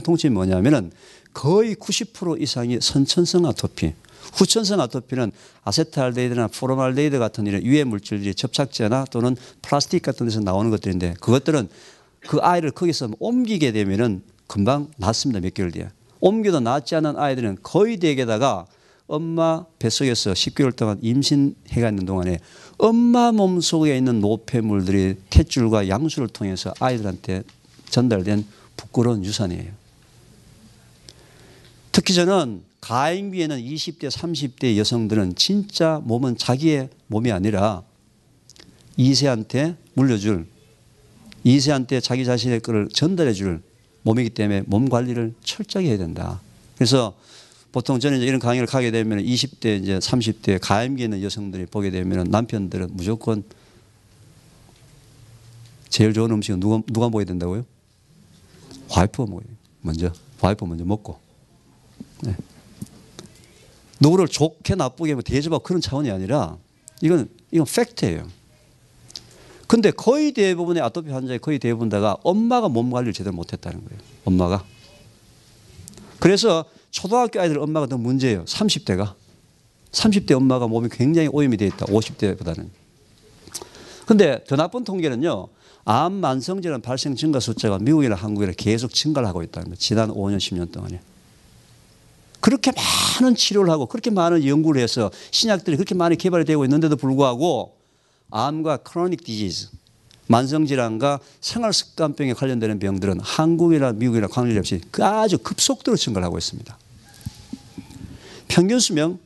통증이 뭐냐면은 거의 90% 이상이 선천성 아토피. 후천성 아토피는 아세트알데히드나 포르말데히드 같은 이런 유해 물질들이 접착제나 또는 플라스틱 같은 데서 나오는 것들인데 그것들은 그 아이를 거기서 옮기게 되면은 금방 낫습니다. 몇 개월 뒤에. 옮겨도 낫지 않은 아이들은 거의 대개다가 엄마 뱃속에서 10개월 동안 임신해가 있는 동안에 엄마 몸속에 있는 노폐물들이 탯줄과 양수를 통해서 아이들한테 전달된 부끄러운 유산이에요. 특히 저는 가임기에는 20대 30대 여성들은 진짜 몸은 자기의 몸이 아니라 2세한테 물려줄 2세한테 자기 자신의 것을 전달해 줄 몸이기 때문에 몸 관리를 철저하게 해야 된다. 그래서 보통 저는 이제 이런 강의를 가게 되면 20대 이제 30대 가임기에 있는 여성들이 보게 되면 남편들은 무조건 제일 좋은 음식은 누가 먹어야 된다고요? 와이프가 먹어야 돼요. 먼저. 와이프 먼저 먹고. 네. 누구를 좋게 나쁘게 대접하고 그런 차원이 아니라 이건 팩트예요. 근데 거의 대부분의 아토피 환자의 거의 대부분 다가 엄마가 몸 관리를 제대로 못했다는 거예요. 엄마가. 그래서 초등학교 아이들 엄마가 더 문제예요. 30대가. 30대 엄마가 몸이 굉장히 오염이 되어 있다. 50대보다는. 근데 더 나쁜 통계는요. 암 만성질환 발생 증가 숫자가 미국이나 한국이나 계속 증가를 하고 있다는 거예요. 지난 5년 10년 동안에. 그렇게 많은 치료를 하고 그렇게 많은 연구를 해서 신약들이 그렇게 많이 개발이 되고 있는데도 불구하고 암과 크로닉 디지즈, 만성질환과 생활습관병에 관련되는 병들은 한국이나 미국이나 관련 없이 아주 급속도로 증가를 하고 있습니다. 평균 수명,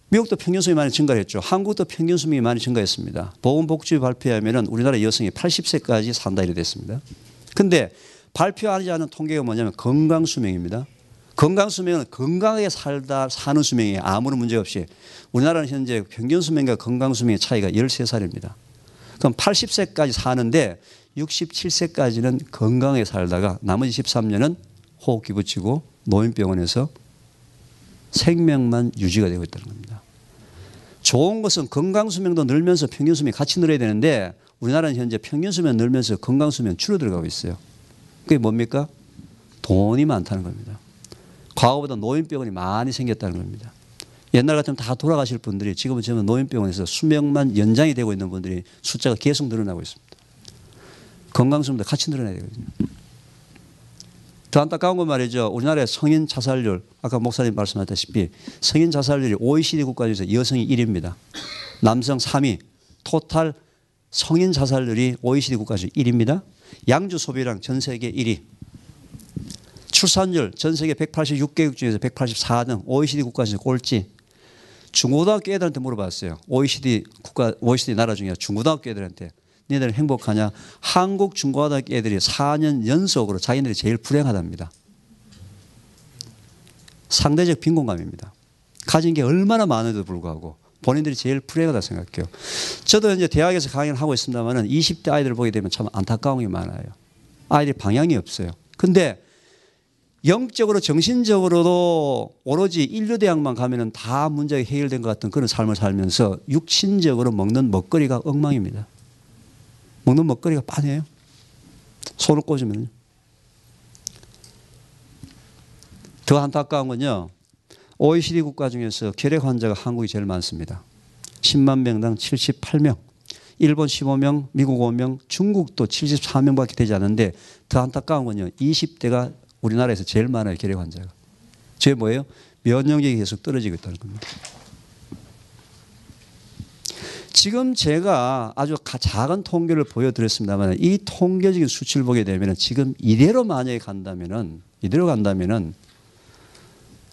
미국도 평균 수명이 많이 증가했죠. 한국도 평균 수명이 많이 증가했습니다. 보건복지부 발표에 하면은 우리나라 여성이 80세까지 산다 이래 됐습니다. 근데 발표하지 않은 통계가 뭐냐면 건강 수명입니다. 건강 수명은 건강하게 사는 수명이에요. 아무런 문제 없이. 우리나라는 현재 평균 수명과 건강 수명의 차이가 13살입니다. 그럼 80세까지 사는데 67세까지는 건강하게 살다가 나머지 13년은 호흡기 붙이고 노인병원에서 생명만 유지가 되고 있다는 겁니다. 좋은 것은 건강 수명도 늘면서 평균 수명이 같이 늘어야 되는데 우리나라는 현재 평균 수명 늘면서 건강 수명 줄어들어가고 있어요. 그게 뭡니까? 돈이 많다는 겁니다. 과거보다 노인병원이 많이 생겼다는 겁니다. 옛날 같으면 다 돌아가실 분들이 지금은 저는 노인병원에서 수명만 연장이 되고 있는 분들이 숫자가 계속 늘어나고 있습니다. 건강수명도 같이 늘어나야 되거든요. 더 안타까운 건 말이죠. 우리나라의 성인 자살률, 아까 목사님 말씀하셨다시피 성인 자살률이 OECD 국가 중에서 여성이 1위입니다. 남성 3위, 토탈 성인 자살률이 OECD 국가 중 1위입니다. 양주 소비량 전 세계 1위. 출산율 전 세계 186개국 중에서 184등 OECD 국가 중에서 꼴찌. 중고등학교 애들한테 물어봤어요. OECD 나라 중에 중고등학교 애들한테 너희들 행복하냐? 한국 중고등학교 애들이 4년 연속으로 자기네들이 제일 불행하답니다. 상대적 빈곤감입니다. 가진 게 얼마나 많은데도 불구하고 본인들이 제일 불행하다 생각해요. 저도 이제 대학에서 강의를 하고 있습니다만은 20대 아이들을 보게 되면 참 안타까운 게 많아요. 아이들이 방향이 없어요. 근데 영적으로 정신적으로도 오로지 인류대학만 가면은 다 문제가 해결된 것 같은 그런 삶을 살면서 육신적으로 먹는 먹거리가 엉망입니다. 먹는 먹거리가 빤해요. 손을 꽂으면요. 더 안타까운 건요. OECD 국가 중에서 결핵 환자가 한국이 제일 많습니다. 10만 명당 78명. 일본 15명, 미국 5명, 중국도 74명밖에 되지 않는데 더 안타까운 건요. 20대가 우리나라에서 제일 많아요. 결핵 환자가. 저게 뭐예요? 면역력이 계속 떨어지고 있다는 겁니다. 지금 제가 아주 작은 통계를 보여드렸습니다만 이 통계적인 수치를 보게 되면 지금 이대로 만약에 간다면은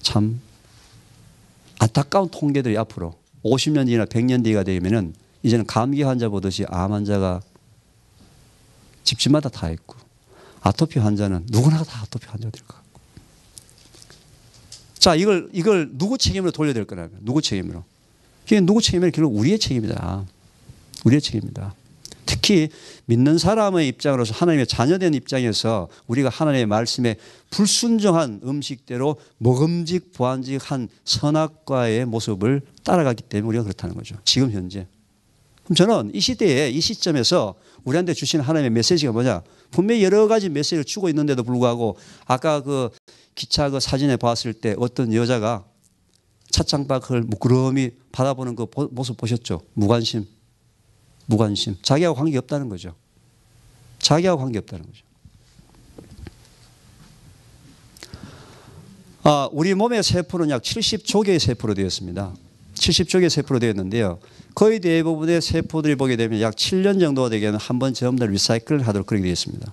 참 안타까운 통계들이 앞으로 50년 뒤나 100년 뒤가 되면은 이제는 감기 환자 보듯이 암 환자가 집집마다 다 있고 아토피 환자는 누구나 다 아토피 환자가 될 것 같고. 자, 이걸 누구 책임으로 돌려야 될 거냐면 누구 책임으로? 이게 누구 책임이면 결국 우리의 책임이다. 우리의 책임이다. 특히 믿는 사람의 입장으로서 하나님의 자녀된 입장에서 우리가 하나님의 말씀에 불순종한 음식대로 먹음직보안직한 선악과의 모습을 따라갔기 때문에 우리가 그렇다는 거죠. 지금 현재. 그럼 저는 이 시대에 이 시점에서 우리한테 주신 하나님의 메시지가 뭐냐? 분명히 여러 가지 메시지를 주고 있는데도 불구하고 아까 그 기차 그 사진에 봤을 때 어떤 여자가 찻장박을 무끄러미 바라보는 그 모습 보셨죠? 무관심. 자기하고 관계없다는 거죠. 자기하고 관계없다는 거죠. 우리 몸의 세포는 약 70조 개의 세포로 되어 있습니다. 70조 개의 세포로 되어 있는데요. 거의 대부분의 세포들이 보게 되면 약 7년 정도가 되게는 한번 전부 다 리사이클을 하도록 그렇게 되어 있습니다.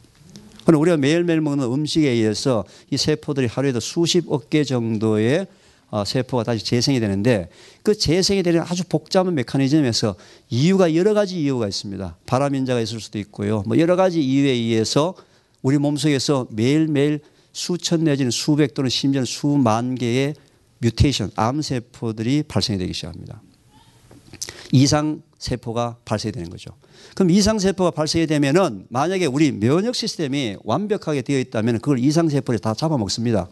그럼 우리가 매일매일 먹는 음식에 의해서 이 세포들이 하루에도 수십억 개 정도의 세포가 다시 재생이 되는데 그 재생이 되는 아주 복잡한 메커니즘에서 여러 가지 이유가 있습니다. 바람인자가 있을 수도 있고요. 뭐 여러 가지 이유에 의해서 우리 몸속에서 매일매일 수천 내지는 수백 또는 심지어는 수만 개의 뮤테이션, 암세포들이 발생이 되기 시작합니다. 이상세포가 발생이 되는 거죠. 그럼 이상세포가 발생이 되면은 만약에 우리 면역 시스템이 완벽하게 되어 있다면 그걸 이상세포를 다 잡아먹습니다.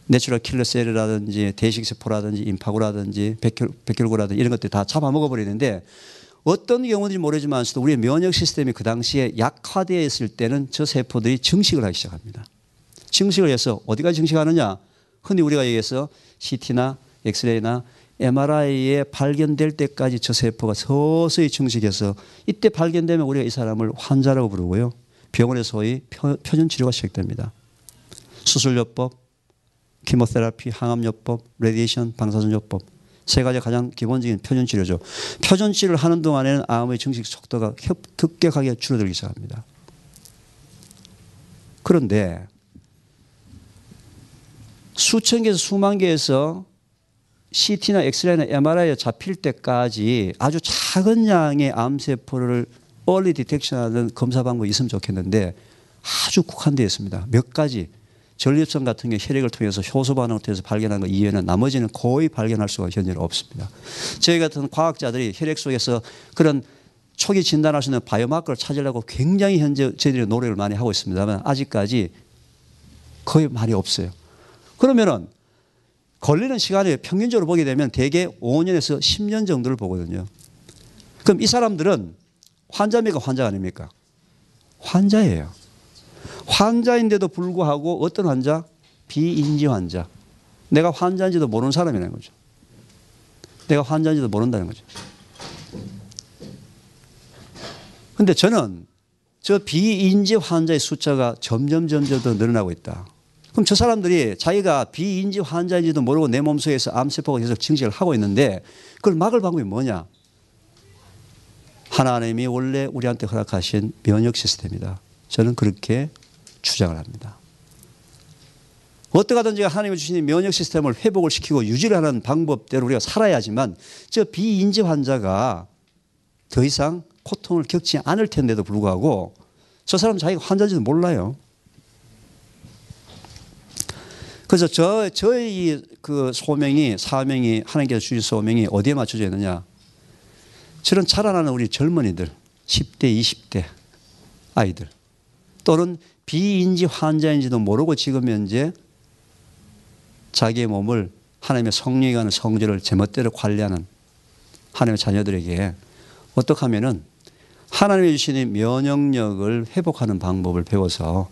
내추럴 킬러 셀이라든지 대식세포라든지 임파구라든지 백혈구라든지 이런 것들 다 잡아먹어버리는데 어떤 경우인지 모르지만 우리의 면역 시스템이 그 당시에 약화되어 있을 때는 저 세포들이 증식을 하기 시작합니다. 증식을 해서 어디까지 증식하느냐? 흔히 우리가 얘기해서 CT나 엑스레이나 MRI에 발견될 때까지 저 세포가 서서히 증식해서 이때 발견되면 우리가 이 사람을 환자라고 부르고요. 병원에서 소위 표준치료가 시작됩니다. 수술요법, 키모테라피, 항암요법, 레디에이션, 방사선요법 세 가지가 가장 기본적인 표준치료죠. 표준치료를 하는 동안에는 암의 증식 속도가 급격하게 줄어들기 시작합니다. 그런데 수천 개에서 수만 개에서 CT나 엑스레이나 MRI에 잡힐 때까지 아주 작은 양의 암세포를 얼리 디텍션하는 검사 방법이 있으면 좋겠는데 아주 국한되어 있습니다. 몇 가지 전립선 같은 경우 혈액을 통해서 효소 반응을 통해서 발견한 것 이외에는 나머지는 거의 발견할 수가 현재는 없습니다. 저희 같은 과학자들이 혈액 속에서 그런 초기 진단할 수 있는 바이오마커를 찾으려고 굉장히 현재 저희들이 노력을 많이 하고 있습니다만 아직까지 거의 많이 없어요. 그러면은 걸리는 시간이 평균적으로 보게 되면 대개 5년에서 10년 정도를 보거든요. 그럼 이 사람들은 환자입니까? 환자 아닙니까? 환자예요. 환자인데도 불구하고 어떤 환자? 비인지 환자. 내가 환자인지도 모르는 사람이라는 거죠. 내가 환자인지도 모른다는 거죠. 그런데 저는 저 비인지 환자의 숫자가 점점 더 늘어나고 있다. 그럼 저 사람들이 자기가 비인지 환자인지도 모르고 내 몸속에서 암세포가 계속 증식을 하고 있는데 그걸 막을 방법이 뭐냐? 하나님이 원래 우리한테 허락하신 면역 시스템이다. 저는 그렇게 주장을 합니다. 어떻게 하든지 하나님이 주신 면역 시스템을 회복을 시키고 유지를 하는 방법대로 우리가 살아야지만 저 비인지 환자가 더 이상 고통을 겪지 않을 텐데도 불구하고 저 사람은 자기가 환자인지도 몰라요. 그래서 저희 그 사명이 하나님께서 주신 소명이 어디에 맞춰져 있느냐? 저는 자라나는 우리 젊은이들, 10대, 20대 아이들 또는 비인지 환자인지도 모르고 지금 현재 자기의 몸을 하나님의 성령이 가는 성질을 제멋대로 관리하는 하나님의 자녀들에게 어떻게 하면은 하나님이 주신 면역력을 회복하는 방법을 배워서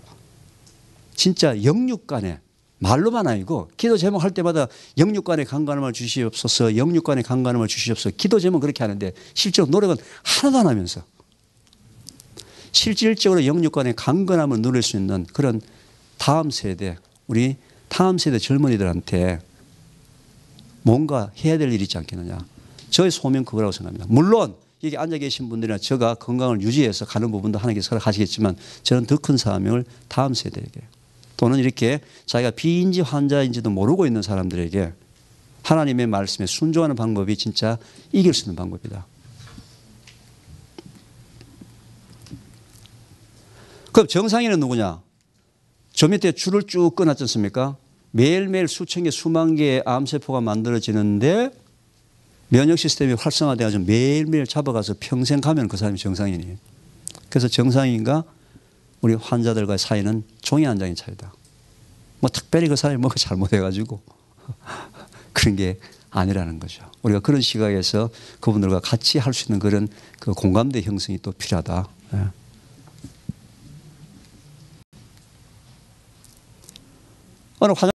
진짜 영육간에 말로만 아니고 기도 제목 할 때마다 영육간의 강건함을 주시옵소서, 영육간의 강건함을 주시옵소서. 기도 제목 그렇게 하는데 실제로 노력은 하나도 안 하면서 실질적으로 영육간의 강건함을 누릴 수 있는 그런 다음 세대, 우리 다음 세대 젊은이들한테 뭔가 해야 될 일이 있지 않겠느냐. 저의 소명 그거라고 생각합니다. 물론 여기 앉아 계신 분들이나 제가 건강을 유지해서 가는 부분도 하나님께서 허락하시겠지만 저는 더 큰 사명을 다음 세대에게 또는 이렇게 자기가 비인지 환자인지도 모르고 있는 사람들에게 하나님의 말씀에 순종하는 방법이 진짜 이길 수 있는 방법이다. 그럼 정상인은 누구냐? 저 밑에 줄을 쭉 끊었지 않습니까? 매일매일 수천 개, 수만 개의 암세포가 만들어지는데 면역 시스템이 활성화되어서 매일매일 잡아가서 평생 가면 그 사람이 정상인이에요. 그래서 정상인과 우리 환자들과의 사이는 종이 한 장의 차이다. 뭐 특별히 그 사람이 뭐가 잘못해가지고 그런 게 아니라는 거죠. 우리가 그런 시각에서 그분들과 같이 할 수 있는 그런 그 공감대 형성이 또 필요하다. 예. 오늘